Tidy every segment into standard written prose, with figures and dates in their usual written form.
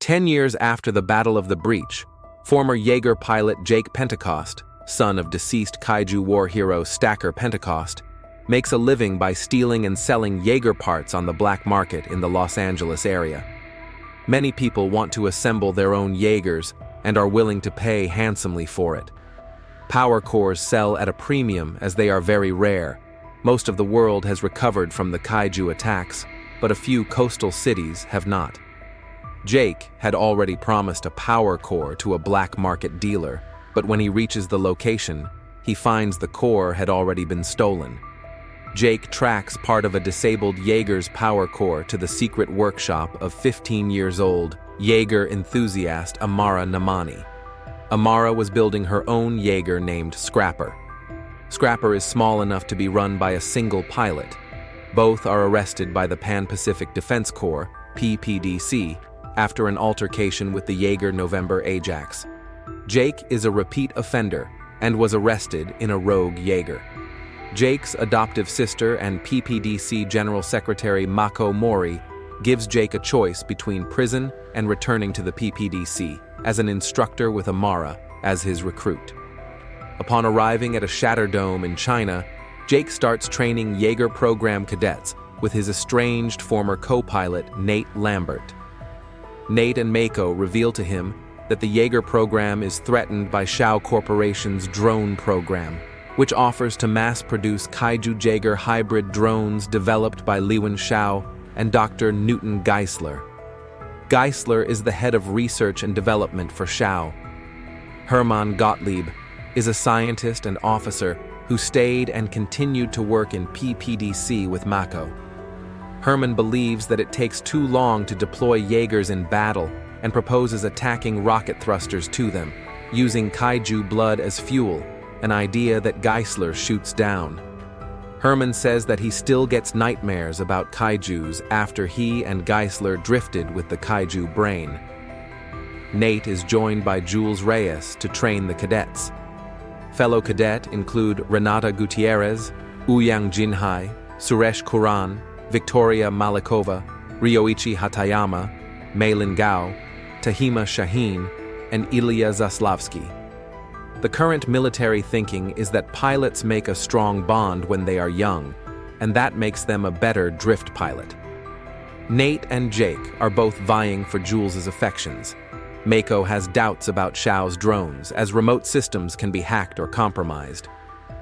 10 years after the Battle of the Breach, former Jaeger pilot Stacker Pentecost, son of deceased Kaiju war hero Stacker Pentecost, makes a living by stealing and selling Jaeger parts on the black market in the Los Angeles area. Many people want to assemble their own Jaegers and are willing to pay handsomely for it. Power cores sell at a premium as they are very rare. Most of the world has recovered from the Kaiju attacks, but a few coastal cities have not. Jake had already promised a power core to a black market dealer, but when he reaches the location, he finds the core had already been stolen. Jake tracks part of a disabled Jaeger's power core to the secret workshop of 15-year-old Jaeger enthusiast Amara Namani. Amara was building her own Jaeger named Scrapper. Scrapper is small enough to be run by a single pilot. Both are arrested by the Pan-Pacific Defense Corps, PPDC, after an altercation with the Jaeger November Ajax. Jake is a repeat offender and was arrested in a rogue Jaeger. Jake's adoptive sister and PPDC General Secretary Mako Mori gives Jake a choice between prison and returning to the PPDC as an instructor with Amara as his recruit. Upon arriving at a Shatter Dome in China, Jake starts training Jaeger program cadets with his estranged former co-pilot Nate Lambert. Nate and Mako reveal to him that the Jaeger program is threatened by Shao Corporation's drone program, which offers to mass-produce Kaiju Jaeger hybrid drones developed by Liwen Shao and Dr. Newton Geisler. Geisler is the head of research and development for Shao. Hermann Gottlieb is a scientist and officer who stayed and continued to work in PPDC with Mako. Hermann believes that it takes too long to deploy Jaegers in battle and proposes attacking rocket thrusters to them, using Kaiju blood as fuel, an idea that Geisler shoots down. Hermann says that he still gets nightmares about Kaijus after he and Geisler drifted with the Kaiju brain. Nate is joined by Jules Reyes to train the cadets. Fellow cadet include Renata Gutierrez, Ouyang Jinhai, Suresh Kuran, Victoria Malikova, Ryoichi Hatayama, Meilin Gao, Tahima Shaheen, and Ilya Zaslavsky. The current military thinking is that pilots make a strong bond when they are young, and that makes them a better drift pilot. Nate and Jake are both vying for Jules' affections. Mako has doubts about Shao's drones, as remote systems can be hacked or compromised.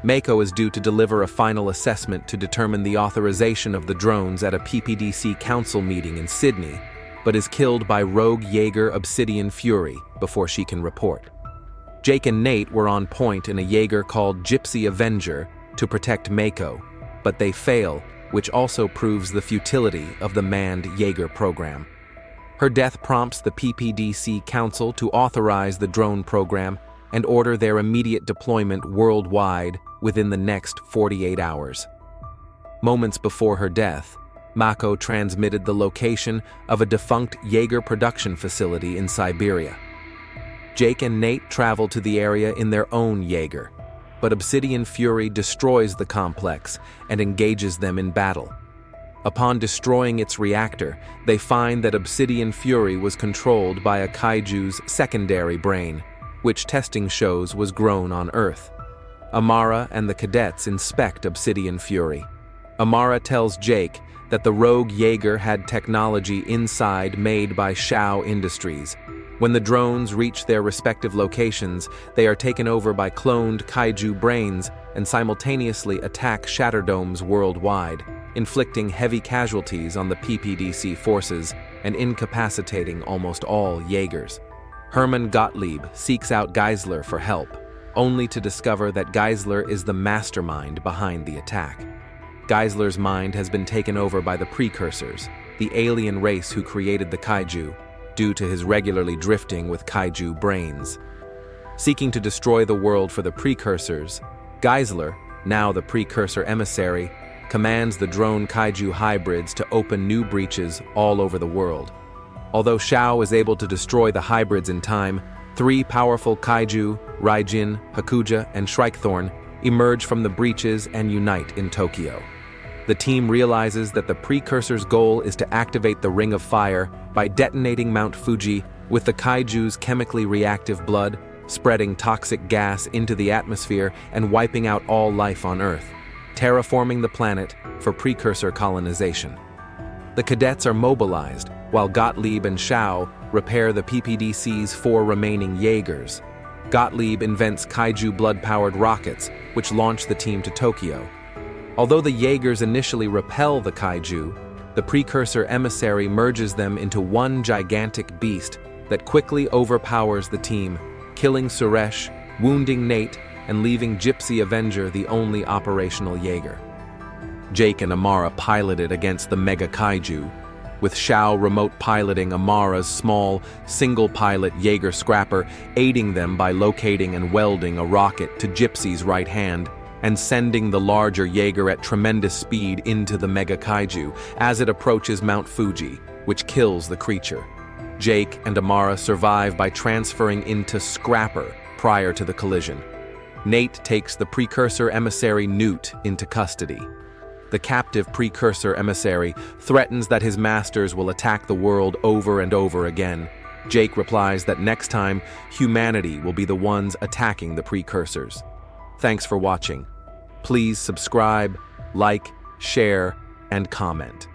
Mako is due to deliver a final assessment to determine the authorization of the drones at a PPDC council meeting in Sydney, but is killed by rogue Jaeger Obsidian Fury before she can report. Jake and Nate were on point in a Jaeger called Gypsy Avenger to protect Mako, but they fail, which also proves the futility of the manned Jaeger program. Her death prompts the PPDC Council to authorize the drone program and order their immediate deployment worldwide within the next 48 hours. Moments before her death, Mako transmitted the location of a defunct Jaeger production facility in Siberia. Jake and Nate travel to the area in their own Jaeger, but Obsidian Fury destroys the complex and engages them in battle. Upon destroying its reactor, they find that Obsidian Fury was controlled by a Kaiju's secondary brain, which testing shows was grown on Earth. Amara and the cadets inspect Obsidian Fury. Amara tells Jake that the rogue Jaeger had technology inside made by Shao Industries. When the drones reach their respective locations, they are taken over by cloned Kaiju brains and simultaneously attack Shatterdomes worldwide, inflicting heavy casualties on the PPDC forces and incapacitating almost all Jaegers. Hermann Gottlieb seeks out Geisler for help, only to discover that Geisler is the mastermind behind the attack. Geisler's mind has been taken over by the Precursors, the alien race who created the Kaiju, due to his regularly drifting with Kaiju brains. Seeking to destroy the world for the Precursors, Geisler, now the Precursor emissary, commands the drone Kaiju hybrids to open new breaches all over the world. Although Shao is able to destroy the hybrids in time, 3 powerful Kaiju, Raijin, Hakuja, and Shrikethorn, emerge from the breaches and unite in Tokyo. The team realizes that the Precursor's goal is to activate the Ring of Fire by detonating Mount Fuji with the Kaiju's chemically reactive blood, spreading toxic gas into the atmosphere and wiping out all life on Earth, terraforming the planet for Precursor colonization. The cadets are mobilized, while Gottlieb and Shao repair the PPDC's 4 remaining Jaegers. Gottlieb invents Kaiju blood-powered rockets, which launch the team to Tokyo. Although the Jaegers initially repel the Kaiju, the Precursor emissary merges them into one gigantic beast that quickly overpowers the team, killing Suresh, wounding Nate, and leaving Gypsy Avenger the only operational Jaeger. Jake and Amara piloted against the Mega Kaiju, with Shao remote piloting Amara's small, single-pilot Jaeger scrapper, aiding them by locating and welding a rocket to Gypsy's right hand, and sending the larger Jaeger at tremendous speed into the Mega Kaiju as it approaches Mount Fuji, which kills the creature. Jake and Amara survive by transferring into Scrapper prior to the collision. Nate takes the Precursor emissary Newt into custody. The captive Precursor emissary threatens that his masters will attack the world over and over again. Jake replies that next time, humanity will be the ones attacking the Precursors. Thanks for watching. Please subscribe, like, share, and comment.